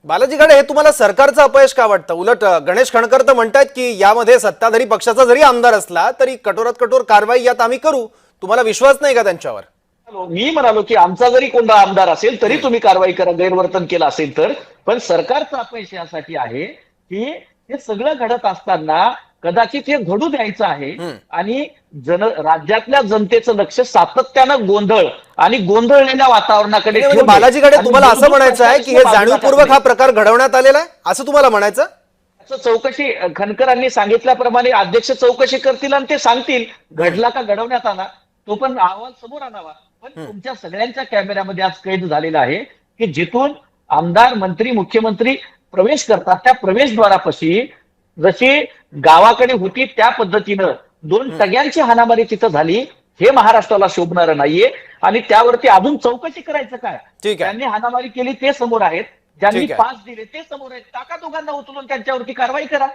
बालाजी घाडे, हे तुम्हाला सरकारचं अपयश का वाटतं? उलट गणेश खणकर तर म्हणतात की यामध्ये सत्ताधारी पक्षाचा जरी आमदार असला तरी कठोरात कठोर कारवाई यात आम्ही करू. तुम्हाला विश्वास नाही का त्यांच्यावर? मी म्हणालो की आमचा जरी कोणता आमदार असेल तरी तुम्ही कारवाई करा, गैरवर्तन केलं असेल तर. पण सरकारचा अपयश यासाठी आहे की हे सगळं घडत असताना कदाचित हे घडू द्यायचं आहे आणि राज्यातल्या जनतेचं लक्ष सातत्यानं गोंधळ आणि गोंधळलेल्या वातावरणाकडे म्हणजे ठेवलंय. बालाजी घाडे, आणि तुम्हाला असं मूलभूत म्हणायचं आहे की हे प्रश्नांची बाजूला जाणीवपूर्वक हा टाकणे. प्रकार घडवण्यात आलेला आहे असं तुम्हाला म्हणायचं? असं चौकशी खणकरांनी सांगितल्याप्रमाणे अध्यक्ष चौकशी करतील आणि ते सांगतील घडला का घडवण्यात आला, तो पण अहवाल समोर आणावा. पण तुमच्या सगळ्यांच्या कॅमेऱ्यामध्ये आज कैद झालेला आहे की जिथून आमदार, मंत्री, मुख्यमंत्री प्रवेश करतात त्या प्रवेशद्वारापाशी जशी गावाकडे होती त्या पद्धतीनं दोन टग्यांची हाणामारी तिथं झाली. हे महाराष्ट्राला शोभणारं नाहीये आणि त्यावरती अजून चौकशी करायचं काय? ठीक आहे. त्यांनी हाणामारी केली ते समोर आहेत, ज्यांनी ठीक आहे. पास दिले ते समोर आहेत. टाका दोघांना उचलून त्यांच्यावरती कारवाई करा.